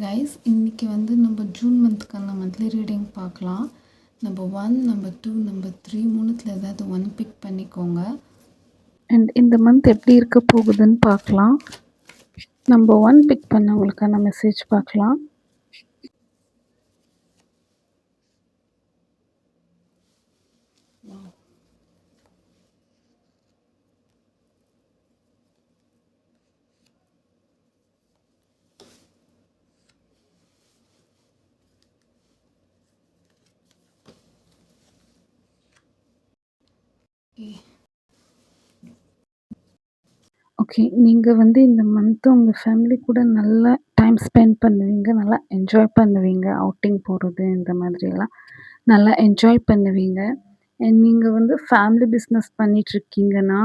Guys இன்னைக்கு வந்து நம்ம ஜூன் மந்த்துக்கான மந்த்லி ரீடிங் பார்க்கலாம். நம்பர் 1, நம்பர் 2, நம்பர் 3 மூணுத்தில் ஏதாவது ஒன் பிக் பண்ணிக்கோங்க. அண்ட் இந்த மந்த் எப்படி இருக்க போகுதுன்னு பார்க்கலாம். நம்பர் 1 பிக் பண்ணவங்களுக்கான மெசேஜ் பார்க்கலாம். ஓகே, நீங்கள் வந்து இந்த மந்த்து உங்கள் ஃபேமிலி கூட நல்லா டைம் ஸ்பெண்ட் பண்ணுவீங்க, நல்லா என்ஜாய் பண்ணுவீங்க. அவுட்டிங் போகிறது இந்த மாதிரியெல்லாம் நல்லா என்ஜாய் பண்ணுவீங்க. அண்ட் நீங்கள் வந்து ஃபேமிலி பிஸ்னஸ் பண்ணிகிட்ருக்கீங்கன்னா,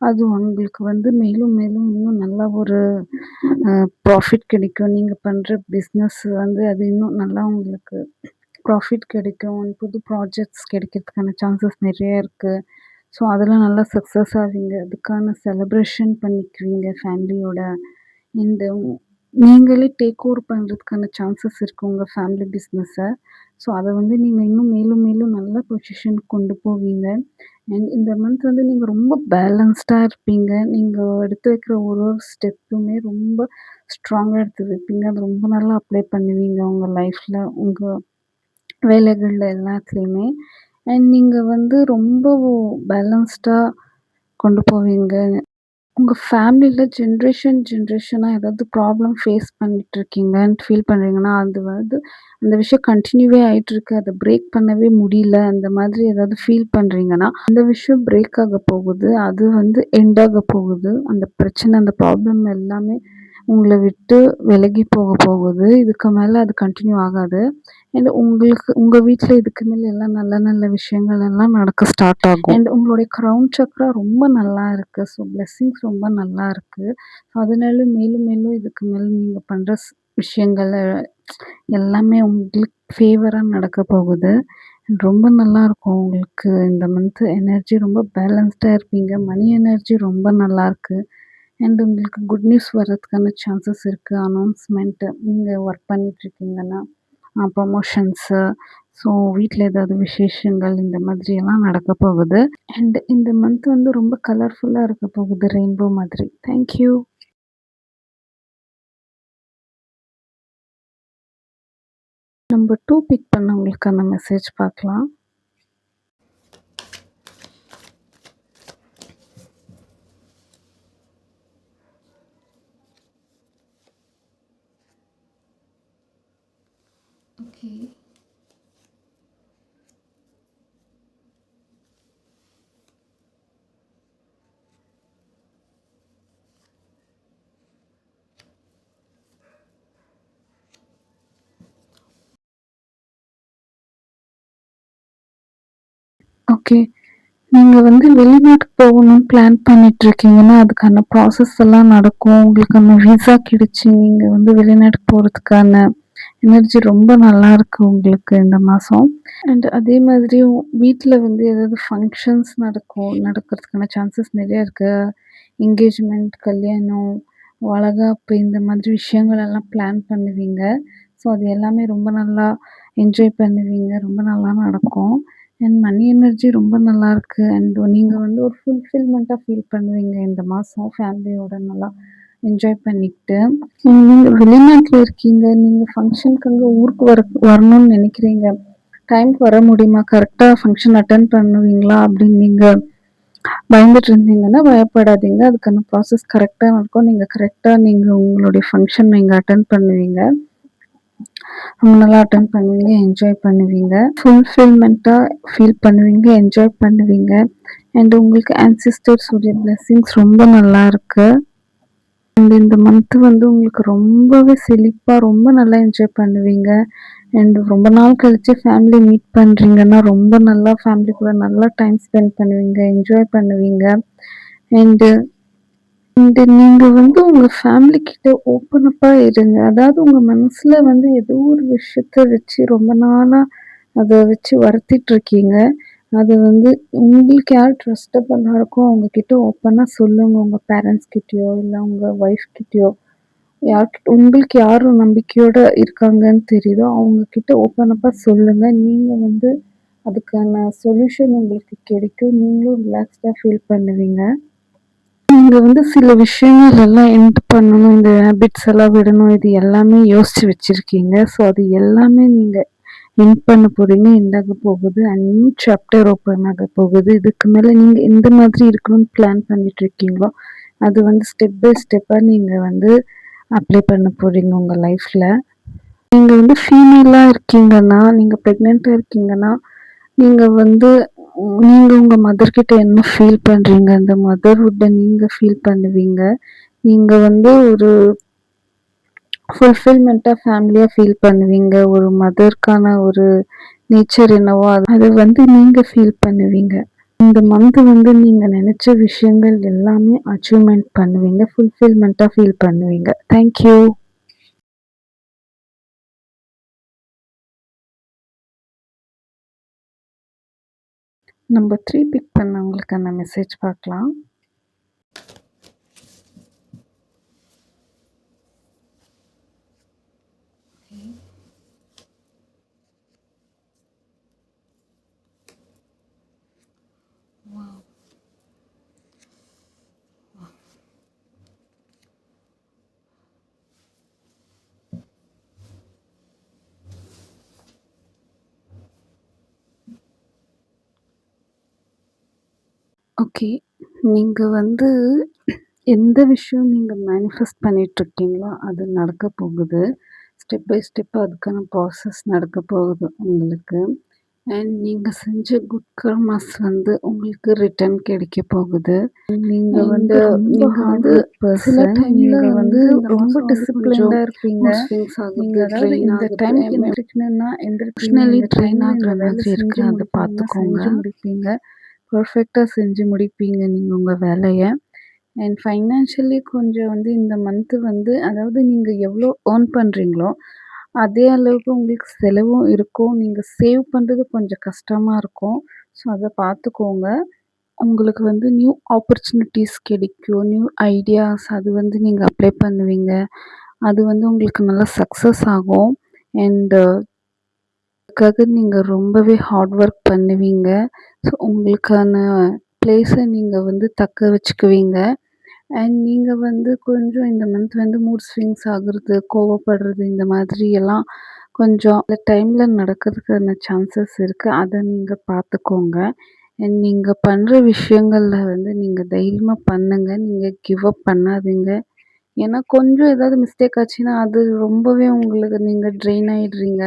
அது உங்களுக்கு வந்து மேலும் மேலும் இன்னும் நல்ல ஒரு ப்ராஃபிட் கிடைக்கும். நீங்கள் பண்ணுற பிஸ்னஸ் வந்து அது இன்னும் நல்லா உங்களுக்கு ப்ராஃபிட் கிடைக்கும். புது ப்ராஜெக்ட்ஸ் கிடைக்கிறதுக்கான சான்சஸ் நிறைய இருக்குது. ஸோ அதெல்லாம் நல்லா சக்ஸஸ் ஆவீங்க. அதுக்கான செலிப்ரேஷன் பண்ணிக்குவீங்க ஃபேமிலியோட. இந்த நீங்களே டேக் ஓவர் பண்ணுறதுக்கான சான்சஸ் இருக்குது உங்கள் ஃபேமிலி பிஸ்னஸை. ஸோ அதை வந்து நீங்கள் இன்னும் மேலும் மேலும் நல்ல பொசிஷனுக்கு கொண்டு போவீங்க. அண்ட் இந்த மந்த் வந்து நீங்கள் ரொம்ப பேலன்ஸ்டாக இருப்பீங்க. நீங்கள் எடுத்து வைக்கிற ஒரு ஒரு ஸ்டெப்புமே ரொம்ப ஸ்ட்ராங்காக எடுத்து வைப்பீங்க. அது ரொம்ப நல்லா அப்ளை பண்ணுவீங்க உங்கள் லைஃப்பில், உங்கள் வேலைகள்ல எல்லாத்துலேயுமே. அண்ட் நீங்கள் வந்து ரொம்ப பேலன்ஸ்டாக கொண்டு போவீங்க. உங்கள் ஃபேமிலியில் ஜென்ரேஷனாக ஏதாவது ப்ராப்ளம் ஃபேஸ் பண்ணிகிட்ருக்கீங்கன்னு ஃபீல் பண்ணுறீங்கன்னா, அது வந்து அந்த விஷயம் கண்டினியூவே ஆகிட்டுருக்கு, அதை பிரேக் பண்ணவே முடியல, அந்த மாதிரி ஏதாவது ஃபீல் பண்ணுறீங்கன்னா, அந்த விஷயம் பிரேக் ஆக போகுது. அது வந்து எண்ட் ஆக போகுது. அந்த பிரச்சனை, அந்த ப்ராப்ளம் எல்லாமே உங்களை விட்டு விலகி போக போகுது. இதுக்கு மேலே அது கண்டினியூ ஆகாது. அண்ட் உங்களுக்கு உங்கள் வீட்டில் இதுக்கு மேலே எல்லாம் நல்ல நல்ல விஷயங்கள் எல்லாம் நடக்க ஸ்டார்ட் ஆகும். அண்ட் உங்களுடைய க்ரௌன் சக்ரா ரொம்ப நல்லா இருக்குது. ஸோ பிளெஸ்ஸிங்ஸ் ரொம்ப நல்லா இருக்குது. அதனால மேலும் மேலும் இதுக்கு மேலே நீங்கள் பண்ணுற விஷயங்கள் எல்லாமே உங்களுக்கு ஃபேவராக நடக்க போகுது. ரொம்ப நல்லாயிருக்கும் உங்களுக்கு. இந்த மந்த்து எனர்ஜி ரொம்ப பேலன்ஸ்டாக இருப்பீங்க. மணி எனர்ஜி ரொம்ப நல்லாயிருக்கு. அண்ட் உங்களுக்கு குட் நியூஸ் வர்றதுக்கான சான்சஸ் இருக்குது. அனௌன்ஸ்மெண்ட்டு நீங்கள் ஒர்க் பண்ணிகிட்ருக்கீங்கன்னா, ப்ரமோஷன்ஸு, ஸோ வீட்டில் ஏதாவது விசேஷங்கள் இந்த மாதிரியெல்லாம் நடக்க போகுது. அண்ட் இந்த மந்த் வந்து ரொம்ப கலர்ஃபுல்லாக இருக்க போகுது, ரெயின்போ மாதிரி. தேங்க்யூ. நம்பர் 2 பிக் பண்ணவங்களுக்கான மெசேஜ் பார்க்கலாம். ஓகே. ஓகே. நீங்கள் வந்து வெளிநாட்டுக்கு போகணும்னு பிளான் பண்ணிகிட்ருக்கீங்கன்னா, அதுக்கான ப்ராசஸ் எல்லாம் நடக்கும். உங்களுக்கான விசா கிடைச்சு, நீங்கள் வந்து வெளிநாட்டுக்கு போகிறதுக்கான எனர்ஜி ரொம்ப நல்லாயிருக்கு உங்களுக்கு இந்த மாதம். அண்ட் அதே மாதிரி வீட்டில் வந்து ஏதாவது ஃபங்க்ஷன்ஸ் நடக்கிறதுக்கான சான்சஸ் நிறைய இருக்குது. என்கேஜ்மெண்ட், கல்யாணம், வளைகாப்பு இந்த மாதிரி விஷயங்கள் எல்லாம் பிளான் பண்ணுவீங்க. ஸோ அது எல்லாமே ரொம்ப நல்லா என்ஜாய் பண்ணுவீங்க. ரொம்ப நல்லா நடக்கும். அண்ட் மணி எனர்ஜி ரொம்ப நல்லாயிருக்கு. அண்ட் நீங்கள் வந்து ஒரு ஃபுல்ஃபில்மெண்ட்டாக ஃபீல் பண்ணுவீங்க இந்த மாதம் ஃபேமிலியோட நல்லா என்ஜாய் பண்ணிக்கிட்டு. நீங்கள் வெளிநாட்டில் இருக்கீங்க. நீங்கள் ஃபங்க்ஷனுக்கு அங்கே ஊருக்கு வரணும்னு நினைக்கிறீங்க. டைம்க்கு வர முடியுமா? கரெக்டாக ஃபங்க்ஷன் அட்டெண்ட் பண்ணுவீங்களா? அப்படின்னு நீங்கள் பயந்துட்டு இருந்தீங்கன்னா பயப்படாதீங்க. அதுக்கான ப்ராசஸ் கரெக்டாக நடக்கும். நீங்கள் உங்களுடைய ஃபங்க்ஷன் அட்டெண்ட் பண்ணுவீங்க. ரொம்ப நல்லா அட்டெண்ட் பண்ணுவீங்க, என்ஜாய் பண்ணுவீங்க. ஃபுல்ஃபில்மெண்ட்டாக ஃபீல் பண்ணுவீங்க, என்ஜாய் பண்ணுவீங்க. அண்ட் உங்களுக்கு ஆன்சிஸ்டர்ஸுடைய பிளெஸ்ஸிங்ஸ் ரொம்ப நல்லாயிருக்கு. அண்ட் இந்த மந்த்து வந்து உங்களுக்கு ரொம்பவே செழிப்பாக ரொம்ப நல்லா என்ஜாய் பண்ணுவீங்க. அண்ட் ரொம்ப நாள் கழிச்சு ஃபேமிலி மீட் பண்ணுறீங்கன்னா, ரொம்ப நல்லா ஃபேமிலி கூட நல்லா டைம் ஸ்பெண்ட் பண்ணுவீங்க, என்ஜாய் பண்ணுவீங்க. அண்டு நீங்கள் வந்து உங்கள் ஃபேமிலி கிட்ட ஓப்பன் அப்பாக இருங்க. அதாவது உங்கள் மனசில் வந்து ஏதோ ஒரு விஷயத்த வச்சு ரொம்ப நாளாக அதை வச்சு வருத்திட்ருக்கீங்க. அது வந்து உங்களுக்கு யார் ட்ரஸ்டபுளாக இருக்கோ அவங்கக்கிட்ட ஓப்பனாக சொல்லுங்கள். உங்கள் பேரண்ட்ஸ் கிட்டேயோ இல்லை உங்கள் ஒய்ஃப் கிட்டேயோ உங்களுக்கு யாரு நம்பிக்கையோட இருக்காங்கன்னு தெரியுதோ, அவங்க கிட்ட ஓப்பன் அப்பா சொல்லுங்க. நீங்க வந்து அதுக்கான சொல்யூஷன் உங்களுக்கு கிடைக்கும். நீங்களும் ரிலாக்ஸ்டா ஃபீல் பண்ணுவீங்க. நீங்க வந்து சில விஷயங்கள் எல்லாம் எண்ட் பண்ணணும். இந்த ஹேபிட்ஸ் எல்லாம் விடணும். இது எல்லாமே யோசிச்சு வச்சிருக்கீங்க. ஸோ அது எல்லாமே நீங்க எண்ட் பண்ண போறீங்க. எண்ட் ஆக போகுது. நியூ சாப்டர் ஓப்பன் ஆக போகுது. இதுக்கு மேல நீங்க எந்த மாதிரி இருக்கணும்னு பிளான் பண்ணிட்டு இருக்கீங்களோ, அது வந்து ஸ்டெப் பை ஸ்டெப்பா நீங்க வந்து அப்ளை பண்ண போறீங்க உங்க லைஃப்ல. நீங்க வந்து ஃபீமேலா இருக்கீங்கன்னா, நீங்க பிரெக்னன்ட்டா இருக்கீங்கன்னா, நீங்க வந்து நீங்க உங்க மதர் கிட்ட என்ன ஃபீல் பண்றீங்க? அந்த மதர்ஹுட்ட நீங்க ஃபீல் பண்ணுவீங்க. நீங்க வந்து ஒரு ஃபுல்ஃபில்மென்ட்டா ஃபேமிலியா ஃபீல் பண்ணுவீங்க. ஒரு மதர்க்கான ஒரு நேச்சர் என்னவோ, அத வந்து நீங்க ஃபீல் பண்ணுவீங்க. இந்த மந்த் வந்து நீங்க நெனச்ச விஷயங்கள் எல்லாமே அச்சீவ்மென்ட் பண்ணுவீங்க. ஃபுல்ஃபில்மென்ட்டா ஃபீல் பண்ணுவீங்க. Thank you. நம்பர் 3 பிக் பண்ணவங்களுக்கான மெசேஜ் பார்க்கலாம். ஓகே. நீங்க வந்து எந்த விஷயம் நீங்க மேனிஃபெஸ்ட் பண்ணிட்டுருக்கீங்களோ, அது நடக்க போகுது. ஸ்டெப் பை ஸ்டெப்பா அதுக்கான ப்ராசஸ் நடக்க போகுது உங்களுக்கு. அண்ட் நீங்க செஞ்ச குட் கர்மாஸ் வந்து உங்களுக்கு ரிட்டர்ன் கிடைக்க போகுது. நீங்க வந்து ரொம்ப ஹார்ட் ஒர்க் சில பெர்சன். டைம்ல நீங்க வந்து வந்து இந்த ரொம்ப மாசம் வந்து கொஞ்சம் டிசிப்ளின்டா இருப்பீங்க. மூட் ஸ்விங்ஸ் நீங்க ஆகுது, அதாவது ட்ரெயின் இந்த ஆகுது. டைம்க்கு எந்திரிக்கணும்னா எந்திரிப்பீங்க. எமோஷனலி இந்த ட்ரெயின் டைம்ல ஆகுற இந்த வேலை மாதிரி இருக்கு. செஞ்சு அத முடிக்கணும்னா பார்த்துக்கோங்க. செஞ்சு முடிப்பீங்க. பெர்ஃபெக்ட்டா செஞ்சு முடிப்பீங்க நீங்க உங்க வேலைய. அண்ட் ஃபைனான்ஷியலி கொஞ்சம் வந்து இந்த மந்த் வந்து அதாவது நீங்க எவ்வளோ ஏர்ன் பண்றீங்களோ, அதே அளவுக்கு உங்களுக்கு செலவும் இருக்கும். நீங்க சேவ் பண்றது கொஞ்சம் கஷ்டமா இருக்கும். ஸோ அத பார்த்துக்கோங்க. உங்களுக்கு வந்து நியூ ஆப்பர்ச்சுனிட்டீஸ் கிடைக்கும். நியூ ஐடியாஸ் அது வந்து நீங்க அப்ளை பண்ணுவீங்க. அது வந்து உங்களுக்கு நல்லா சக்சஸ் ஆகும். அண்ட் அதுக்காக நீங்க ரொம்பவே ஹார்ட் ஒர்க் பண்ணுவீங்க. ஸோ உங்களுக்கான பிளேஸ நீங்க வந்து தக்க வச்சுக்குவீங்க. அண்ட் நீங்க வந்து கொஞ்சம் இந்த மந்த் வந்து மூட் ஸ்விங்ஸ் ஆகுறது, கோவப்படுறது இந்த மாதிரி எல்லாம் கொஞ்சம் அந்த டைம்ல நடக்கிறதுக்கான சான்சஸ் இருக்கு. அத நீங்க பார்த்துக்கோங்க. அண்ட் நீங்க பண்ற விஷயங்கள்ல வந்து நீங்க தைரியமா பண்ணுங்க. நீங்க கிவ் அப் பண்ணாதீங்க. ஏன்னா கொஞ்சம் ஏதாவது மிஸ்டேக் ஆச்சுன்னா, அது ரொம்பவே உங்களுக்கு நீங்க ட்ரெயின் ஆயிடுறீங்க.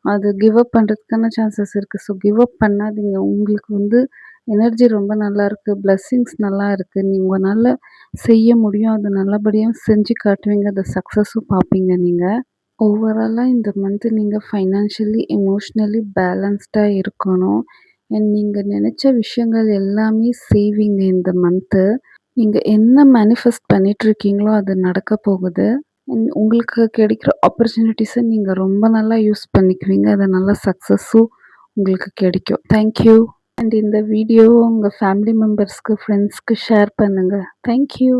அது கிவ் அப் பண்றதுக்கான சான்சஸ் இருக்கு. ஸோ கிவ் அப் பண்ணாதீங்க. உங்களுக்கு வந்து எனர்ஜி ரொம்ப நல்லாயிருக்கு. பிளெஸ்ஸிங்ஸ் நல்லா இருக்கு. நீங்க உங்கனால செய்ய முடியும். அத நல்லபடியா செஞ்சு காட்டுவீங்க. அத சக்ஸஸும் பார்ப்பீங்க நீங்க. ஓவராலா இந்த மந்த் நீங்க ஃபைனான்ஷியலி, எமோஷனலி பேலன்ஸ்டா இருக்கணும். அண்ட் நீங்க நெனச்ச விஷயங்கள் எல்லாமே செய்வீங்க இந்த மந்த்து. நீங்க என்ன மேனிஃபெஸ்ட் பண்ணிட்டுருக்கீங்களோ, அது நடக்க போகுது. உங்களுக்கு கிடைக்கிற ஆப்பர்ச்சுனிட்டீஸ நீங்க ரொம்ப நல்லா யூஸ் பண்ணிக்குவீங்க. அது நல்லா சக்சஸும் உங்களுக்கு கிடைக்கும். Thank you. அண்ட் இந்த வீடியோவ உங்க ஃபேமிலி மெம்பர்ஸ்க்கு, ஃப்ரெண்ட்ஸ்க்கு ஷேர் பண்ணுங்க. Thank you.